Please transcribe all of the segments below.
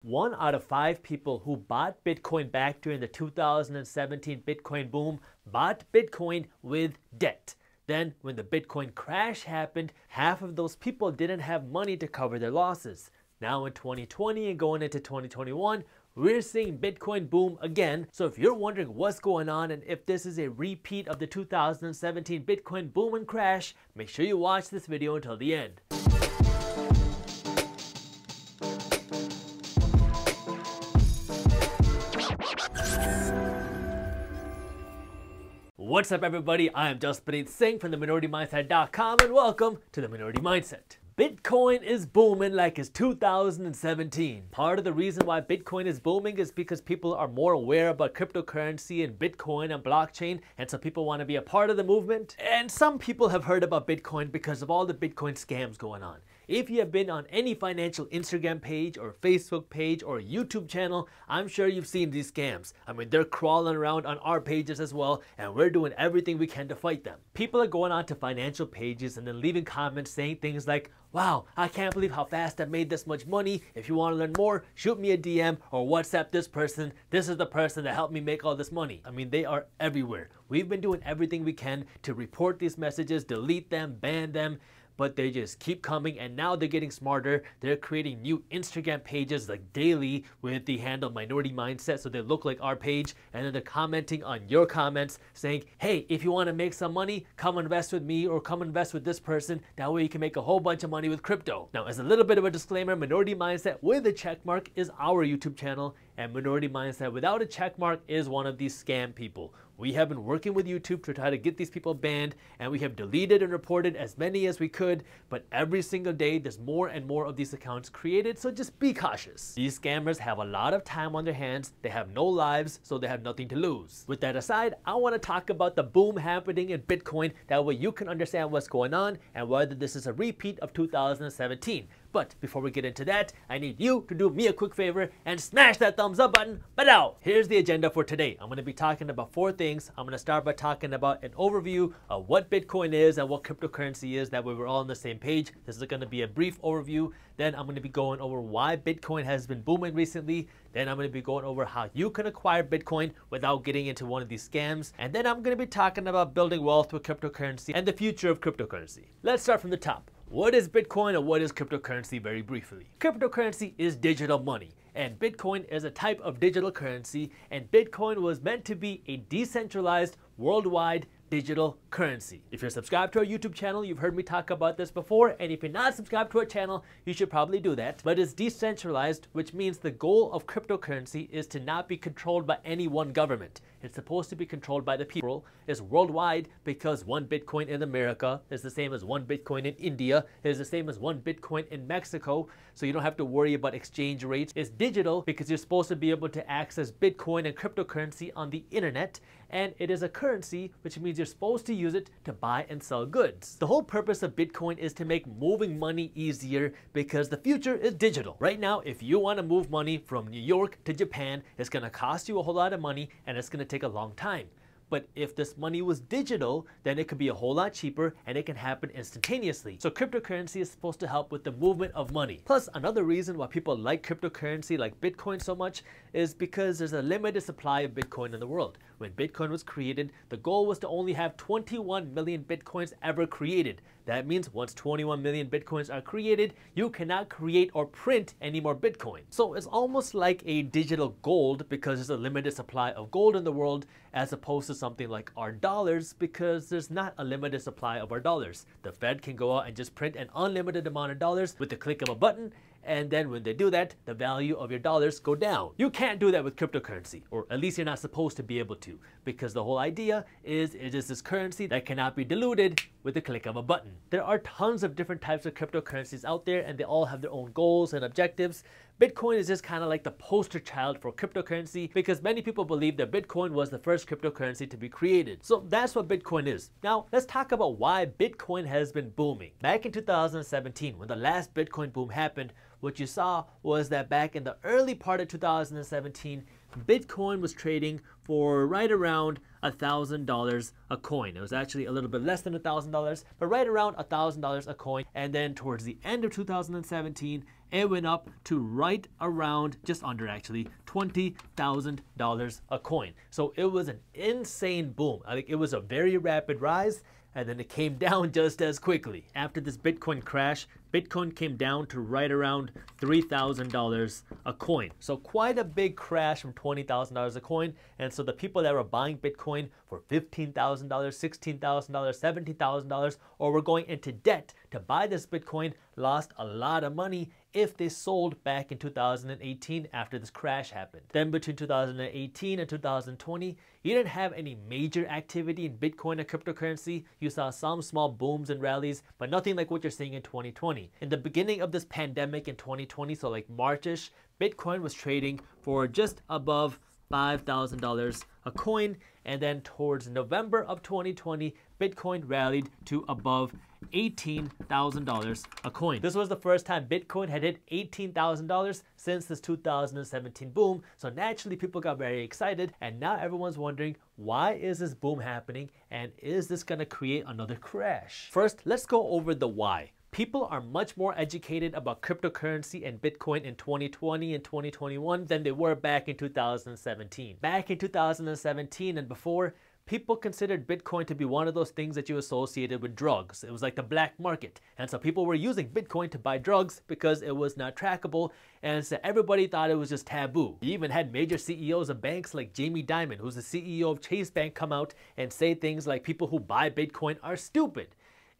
1 out of 5 people who bought Bitcoin back during the 2017 Bitcoin boom bought Bitcoin with debt. Then when the Bitcoin crash happened, half of those people didn't have money to cover their losses. Now in 2020 and going into 2021, we're seeing Bitcoin boom again. So if you're wondering what's going on and if this is a repeat of the 2017 Bitcoin boom and crash, make sure you watch this video until the end. What's up everybody, I am Jaspreet Singh from theMinorityMindset.com and welcome to The Minority Mindset. Bitcoin is booming like it's 2017. Part of the reason why Bitcoin is booming is because people are more aware about cryptocurrency and Bitcoin and blockchain, and so people want to be a part of the movement. And some people have heard about Bitcoin because of all the Bitcoin scams going on. If you have been on any financial Instagram page or Facebook page or YouTube channel, I'm sure you've seen these scams. I mean, they're crawling around on our pages as well, and we're doing everything we can to fight them. People are going on to financial pages and then leaving comments saying things like, "Wow, I can't believe how fast I made this much money. If you want to learn more, shoot me a DM or WhatsApp this person. This is the person that helped me make all this money." I mean, they are everywhere. We've been doing everything we can to report these messages, delete them, ban them, but they just keep coming, and now they're getting smarter. They're creating new Instagram pages like daily with the handle Minority Mindset, so they look like our page, and then they're commenting on your comments saying, "Hey, if you want to make some money, come invest with me or come invest with this person. That way you can make a whole bunch of money with crypto." Now, as a little bit of a disclaimer, Minority Mindset with a check mark is our YouTube channel, and Minority Mindset without a check mark is one of these scam people. We have been working with YouTube to try to get these people banned, and we have deleted and reported as many as we could, but every single day there's more and more of these accounts created, so just be cautious. These scammers have a lot of time on their hands, they have no lives, so they have nothing to lose. With that aside, I want to talk about the boom happening in Bitcoin, that way you can understand what's going on and whether this is a repeat of 2017. But before we get into that, I need you to do me a quick favor and smash that thumbs up button. But now, here's the agenda for today. I'm going to be talking about 4 things. I'm going to start by talking about an overview of what Bitcoin is and what cryptocurrency is. That way we're all on the same page. This is going to be a brief overview. Then I'm going to be going over why Bitcoin has been booming recently. Then I'm going to be going over how you can acquire Bitcoin without getting into one of these scams. And then I'm going to be talking about building wealth with cryptocurrency and the future of cryptocurrency. Let's start from the top. What is Bitcoin and what is cryptocurrency very briefly? Cryptocurrency is digital money, and Bitcoin is a type of digital currency, and Bitcoin was meant to be a decentralized, worldwide digital currency. If you're subscribed to our YouTube channel, you've heard me talk about this before, and if you're not subscribed to our channel, you should probably do that. But it's decentralized, which means the goal of cryptocurrency is to not be controlled by any one government. It's supposed to be controlled by the people. It's worldwide because 1 Bitcoin in America is the same as 1 Bitcoin in India, is the same as 1 Bitcoin in Mexico, so you don't have to worry about exchange rates. It's digital because you're supposed to be able to access Bitcoin and cryptocurrency on the internet, and it is a currency, which means you're supposed to use it to buy and sell goods. The whole purpose of Bitcoin is to make moving money easier because the future is digital. Right now, if you want to move money from New York to Japan, it's going to cost you a whole lot of money and it's going to take a long time. But if this money was digital, then it could be a whole lot cheaper and it can happen instantaneously. So cryptocurrency is supposed to help with the movement of money. Plus, another reason why people like cryptocurrency like Bitcoin so much is because there's a limited supply of Bitcoin in the world. When Bitcoin was created, the goal was to only have 21 million Bitcoins ever created. That means once 21 million Bitcoins are created, you cannot create or print any more Bitcoin. So it's almost like a digital gold because there's a limited supply of gold in the world, as opposed to something like our dollars because there's not a limited supply of our dollars. The Fed can go out and just print an unlimited amount of dollars with the click of a button, and then when they do that, the value of your dollars go down. You can't do that with cryptocurrency, or at least you're not supposed to be able to, because the whole idea is it is this currency that cannot be diluted with the click of a button. There are tons of different types of cryptocurrencies out there, and they all have their own goals and objectives. Bitcoin is just kind of like the poster child for cryptocurrency because many people believe that Bitcoin was the first cryptocurrency to be created. So that's what Bitcoin is. Now, let's talk about why Bitcoin has been booming. Back in 2017, when the last Bitcoin boom happened, what you saw was that back in the early part of 2017, Bitcoin was trading for right around $1,000 a coin. It was actually a little bit less than $1,000, but right around $1,000 a coin. And then towards the end of 2017 it went up to right around, just under actually, $20,000 a coin. So it was an insane boom. I think it was a very rapid rise, and then it came down just as quickly. After this Bitcoin crash, Bitcoin came down to right around $3,000 a coin. So quite a big crash from $20,000 a coin. And so the people that were buying Bitcoin for $15,000, $16,000, $17,000, or were going into debt to buy this Bitcoin lost a lot of money if they sold back in 2018 after this crash happened. Then between 2018 and 2020, you didn't have any major activity in Bitcoin or cryptocurrency. You saw some small booms and rallies, but nothing like what you're seeing in 2020. In the beginning of this pandemic in 2020, so like Marchish, Bitcoin was trading for just above $5,000 a coin, and then towards November of 2020, Bitcoin rallied to above $18,000 a coin. This was the first time Bitcoin had hit $18,000 since this 2017 boom, so naturally people got very excited, and now everyone's wondering, why is this boom happening, and is this going to create another crash? First, let's go over the why. People are much more educated about cryptocurrency and Bitcoin in 2020 and 2021 than they were back in 2017. Back in 2017 and before, people considered Bitcoin to be one of those things that you associated with drugs. It was like the black market. And so people were using Bitcoin to buy drugs because it was not trackable. And so everybody thought it was just taboo. You even had major CEOs of banks like Jamie Dimon, who's the CEO of Chase Bank, come out and say things like people who buy Bitcoin are stupid.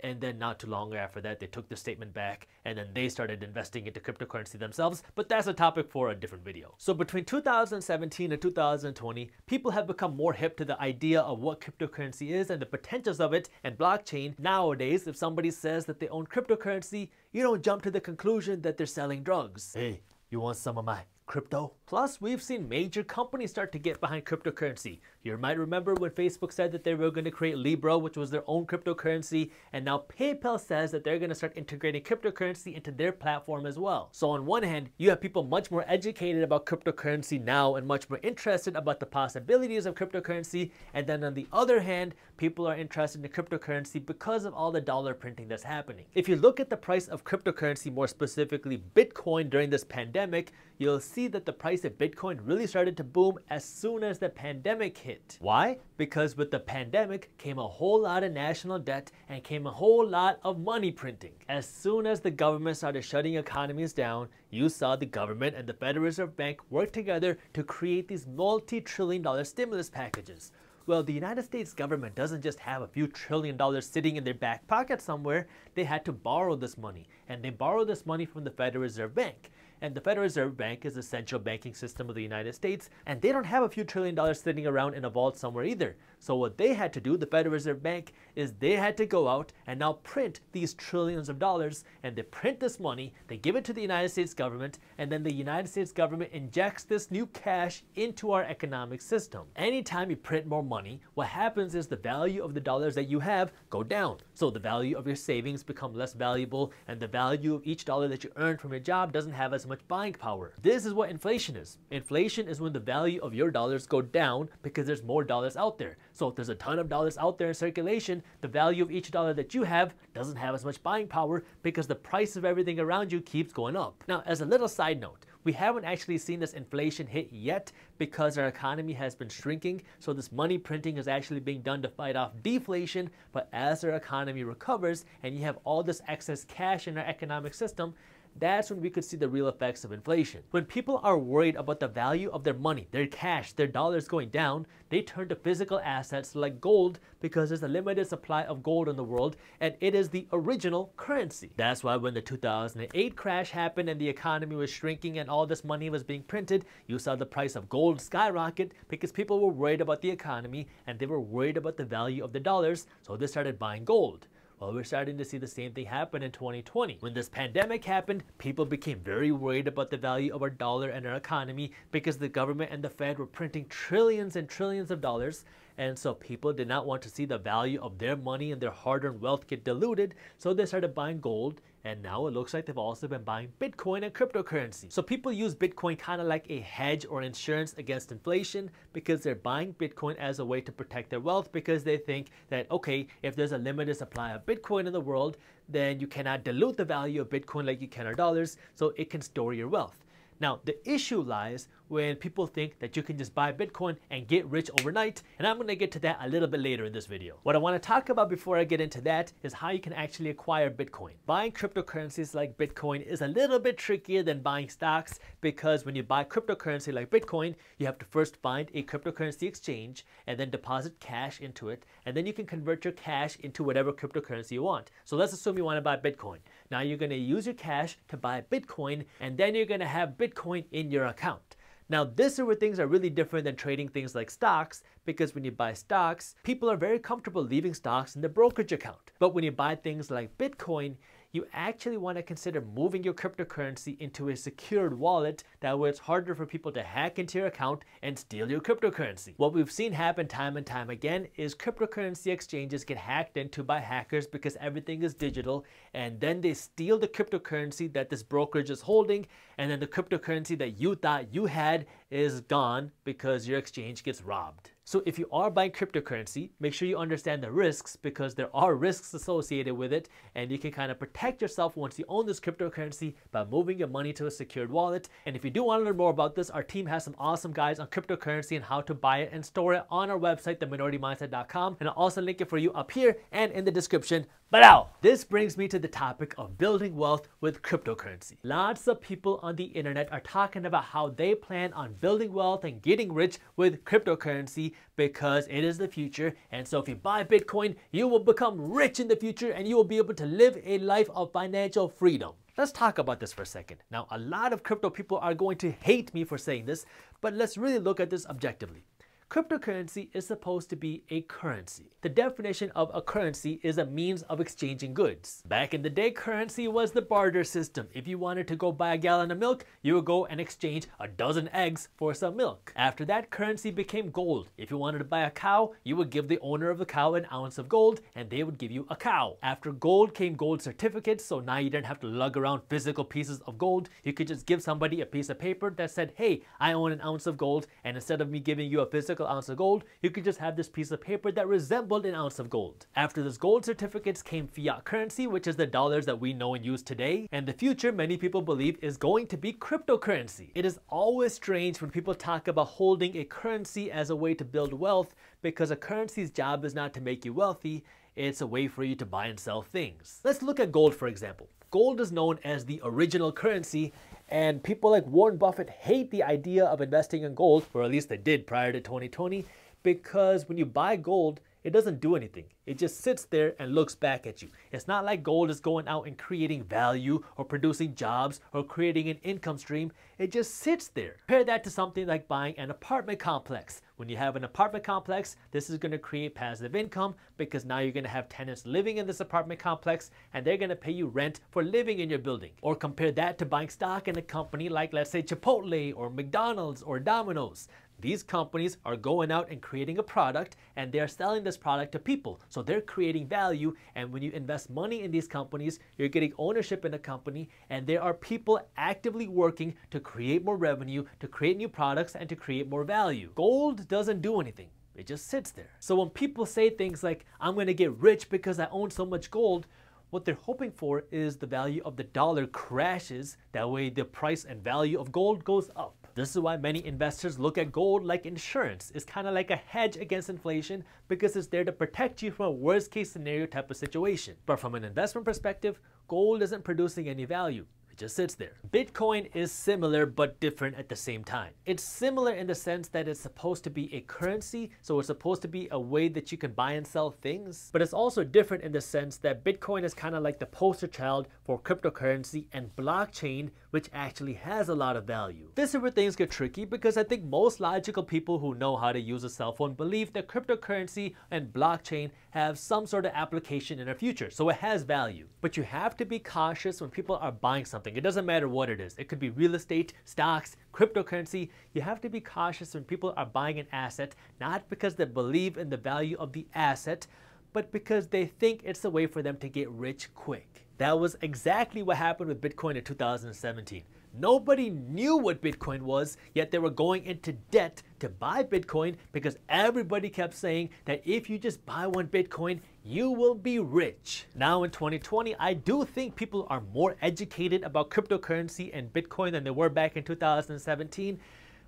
And then not too long after that, they took the statement back, and then they started investing into cryptocurrency themselves, but that's a topic for a different video. So between 2017 and 2020, people have become more hip to the idea of what cryptocurrency is and the potentials of it and blockchain. Nowadays, if somebody says that they own cryptocurrency, you don't jump to the conclusion that they're selling drugs. Hey, you want some of my crypto? Plus, we've seen major companies start to get behind cryptocurrency. You might remember when Facebook said that they were going to create Libra, which was their own cryptocurrency, and now PayPal says that they're going to start integrating cryptocurrency into their platform as well. So on one hand, you have people much more educated about cryptocurrency now and much more interested about the possibilities of cryptocurrency, and then on the other hand, people are interested in cryptocurrency because of all the dollar printing that's happening. If you look at the price of cryptocurrency, more specifically Bitcoin, during this pandemic, you'll see that the price of Bitcoin really started to boom as soon as the pandemic hit. Why? Because with the pandemic came a whole lot of national debt and came a whole lot of money printing. As soon as the government started shutting economies down, you saw the government and the Federal Reserve Bank work together to create these multi-trillion-dollar stimulus packages. Well, the United States government doesn't just have a few $1 trillion sitting in their back pocket somewhere. They had to borrow this money, and they borrowed this money from the Federal Reserve Bank. And the Federal Reserve Bank is the central banking system of the United States, and they don't have a few $1 trillion sitting around in a vault somewhere either. So what they had to do, the Federal Reserve Bank, is they had to go out and now print these trillions of dollars, and they print this money, they give it to the United States government, and then the United States government injects this new cash into our economic system. Anytime you print more money, what happens is the value of the dollars that you have go down. So the value of your savings become less valuable, and the value of each dollar that you earn from your job doesn't have as much buying power. This is what inflation is. Inflation is when the value of your dollars go down because there's more dollars out there. So if there's a ton of dollars out there in circulation, the value of each dollar that you have doesn't have as much buying power because the price of everything around you keeps going up. Now, as a little side note, we haven't actually seen this inflation hit yet because our economy has been shrinking, so this money printing is actually being done to fight off deflation. But as our economy recovers and you have all this excess cash in our economic system, that's when we could see the real effects of inflation. When people are worried about the value of their money, their cash, their dollars going down, they turn to physical assets like gold because there's a limited supply of gold in the world and it is the original currency. That's why when the 2008 crash happened and the economy was shrinking and all this money was being printed, you saw the price of gold skyrocket because people were worried about the economy and they were worried about the value of the dollars, so they started buying gold. Well, we're starting to see the same thing happen in 2020. When this pandemic happened, people became very worried about the value of our dollar and our economy because the government and the Fed were printing trillions and trillions of dollars. And so people did not want to see the value of their money and their hard-earned wealth get diluted, so they started buying gold. and now it looks like they've also been buying Bitcoin and cryptocurrency. So people use Bitcoin kind of like a hedge or insurance against inflation because they're buying Bitcoin as a way to protect their wealth because they think that, okay, if there's a limited supply of Bitcoin in the world, then you cannot dilute the value of Bitcoin like you can our dollars, so it can store your wealth. Now, the issue lies when people think that you can just buy Bitcoin and get rich overnight, and I'm going to get to that a little bit later in this video. What I want to talk about before I get into that is how you can actually acquire Bitcoin. Buying cryptocurrencies like Bitcoin is a little bit trickier than buying stocks because when you buy cryptocurrency like Bitcoin, you have to first find a cryptocurrency exchange and then deposit cash into it, and then you can convert your cash into whatever cryptocurrency you want. So let's assume you want to buy Bitcoin. Now you're going to use your cash to buy Bitcoin, and then you're going to have Bitcoin in your account. Now, this is where things are really different than trading things like stocks, because when you buy stocks, people are very comfortable leaving stocks in the brokerage account. But when you buy things like Bitcoin, you actually want to consider moving your cryptocurrency into a secured wallet. That way it's harder for people to hack into your account and steal your cryptocurrency. What we've seen happen time and time again is cryptocurrency exchanges get hacked into by hackers because everything is digital, and then they steal the cryptocurrency that this brokerage is holding, and then the cryptocurrency that you thought you had is gone because your exchange gets robbed. So if you are buying cryptocurrency, make sure you understand the risks because there are risks associated with it, and you can kind of protect yourself once you own this cryptocurrency by moving your money to a secured wallet. And if you do want to learn more about this, our team has some awesome guides on cryptocurrency and how to buy it and store it on our website, theminoritymindset.com, and I'll also link it for you up here and in the description below. This brings me to the topic of building wealth with cryptocurrency. Lots of people on the internet are talking about how they plan on building wealth and getting rich with cryptocurrency because it is the future, and so if you buy Bitcoin, you will become rich in the future and you will be able to live a life of financial freedom. Let's talk about this for a second. Now, a lot of crypto people are going to hate me for saying this, but let's really look at this objectively. Cryptocurrency is supposed to be a currency. The definition of a currency is a means of exchanging goods. Back in the day, currency was the barter system. If you wanted to go buy a gallon of milk, you would go and exchange a dozen eggs for some milk. After that, currency became gold. If you wanted to buy a cow, you would give the owner of the cow an ounce of gold, and they would give you a cow. After gold came gold certificates, so now you didn't have to lug around physical pieces of gold. You could just give somebody a piece of paper that said, hey, I own an ounce of gold, and instead of me giving you a physical ounce of gold, you could just have this piece of paper that resembled an ounce of gold. After this gold certificates came fiat currency, which is the dollars that we know and use today, and the future many people believe is going to be cryptocurrency. It is always strange when people talk about holding a currency as a way to build wealth, because a currency's job is not to make you wealthy, it's a way for you to buy and sell things. Let's look at gold, for example. Gold is known as the original currency, and people like Warren Buffett hate the idea of investing in gold, or at least they did prior to 2020, because when you buy gold, it doesn't do anything. It just sits there and looks back at you. It's not like gold is going out and creating value or producing jobs or creating an income stream. It just sits there. Compare that to something like buying an apartment complex. When you have an apartment complex, this is going to create passive income because now you're going to have tenants living in this apartment complex and they're going to pay you rent for living in your building. Or compare that to buying stock in a company like, let's say, Chipotle or McDonald's or Domino's. These companies are going out and creating a product, and they're selling this product to people. So they're creating value, and when you invest money in these companies, you're getting ownership in the company, and there are people actively working to create more revenue, to create new products, and to create more value. Gold doesn't do anything. It just sits there. So when people say things like, I'm going to get rich because I own so much gold, what they're hoping for is the value of the dollar crashes. That way the price and value of gold goes up. This is why many investors look at gold like insurance. It's kind of like a hedge against inflation because it's there to protect you from a worst case scenario type of situation. But from an investment perspective, gold isn't producing any value. Just sits there. Bitcoin is similar but different at the same time. It's similar in the sense that it's supposed to be a currency, so it's supposed to be a way that you can buy and sell things, but it's also different in the sense that Bitcoin is kind of like the poster child for cryptocurrency and blockchain, which actually has a lot of value. This is where things get tricky because I think most logical people who know how to use a cell phone believe that cryptocurrency and blockchain have some sort of application in the future, so it has value. But you have to be cautious when people are buying something. It doesn't matter what it is. It could be real estate, stocks, cryptocurrency. You have to be cautious when people are buying an asset, not because they believe in the value of the asset, but because they think it's a way for them to get rich quick. That was exactly what happened with Bitcoin in 2017. Nobody knew what Bitcoin was, yet they were going into debt to buy Bitcoin because everybody kept saying that if you just buy one Bitcoin, you will be rich. Now in 2020, I do think people are more educated about cryptocurrency and Bitcoin than they were back in 2017.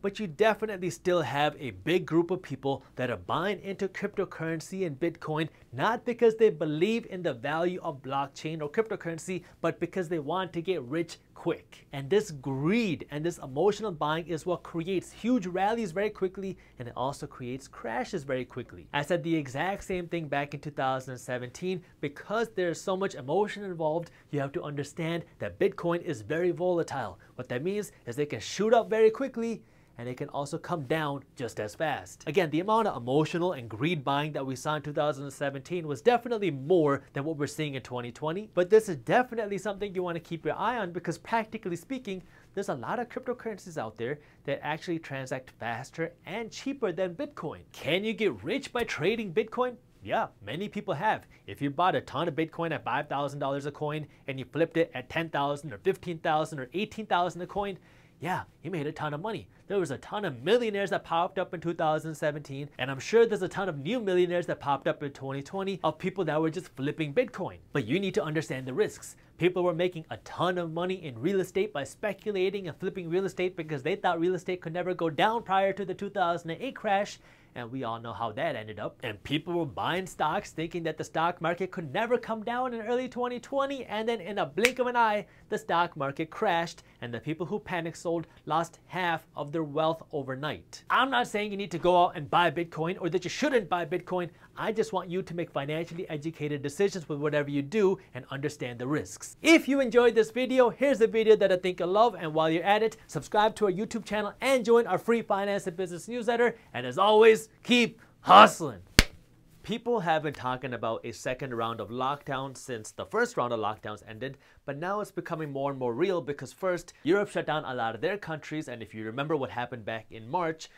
But you definitely still have a big group of people that are buying into cryptocurrency and Bitcoin, not because they believe in the value of blockchain or cryptocurrency, but because they want to get rich quick. And this greed and this emotional buying is what creates huge rallies very quickly, and it also creates crashes very quickly. I said the exact same thing back in 2017. Because there's so much emotion involved, you have to understand that Bitcoin is very volatile. What that means is they can shoot up very quickly, and it can also come down just as fast. Again, the amount of emotional and greed buying that we saw in 2017 was definitely more than what we're seeing in 2020, but this is definitely something you want to keep your eye on because practically speaking, there's a lot of cryptocurrencies out there that actually transact faster and cheaper than Bitcoin. Can you get rich by trading Bitcoin? Yeah, many people have. If you bought a ton of Bitcoin at $5,000 a coin and you flipped it at $10,000 or $15,000 or $18,000 a coin, yeah, you made a ton of money. There was a ton of millionaires that popped up in 2017, and I'm sure there's a ton of new millionaires that popped up in 2020 of people that were just flipping Bitcoin. But you need to understand the risks. People were making a ton of money in real estate by speculating and flipping real estate because they thought real estate could never go down prior to the 2008 crash. And we all know how that ended up. And people were buying stocks thinking that the stock market could never come down in early 2020. And then in a blink of an eye, the stock market crashed. And the people who panic sold lost half of their wealth overnight. I'm not saying you need to go out and buy Bitcoin or that you shouldn't buy Bitcoin. I just want you to make financially educated decisions with whatever you do and understand the risks. If you enjoyed this video, here's a video that I think you'll love. And while you're at it, subscribe to our YouTube channel and join our free finance and business newsletter. And as always, keep hustling. People have been talking about a second round of lockdowns since the first round of lockdowns ended, but now it's becoming more and more real because first, Europe shut down a lot of their countries, and if you remember what happened back in March,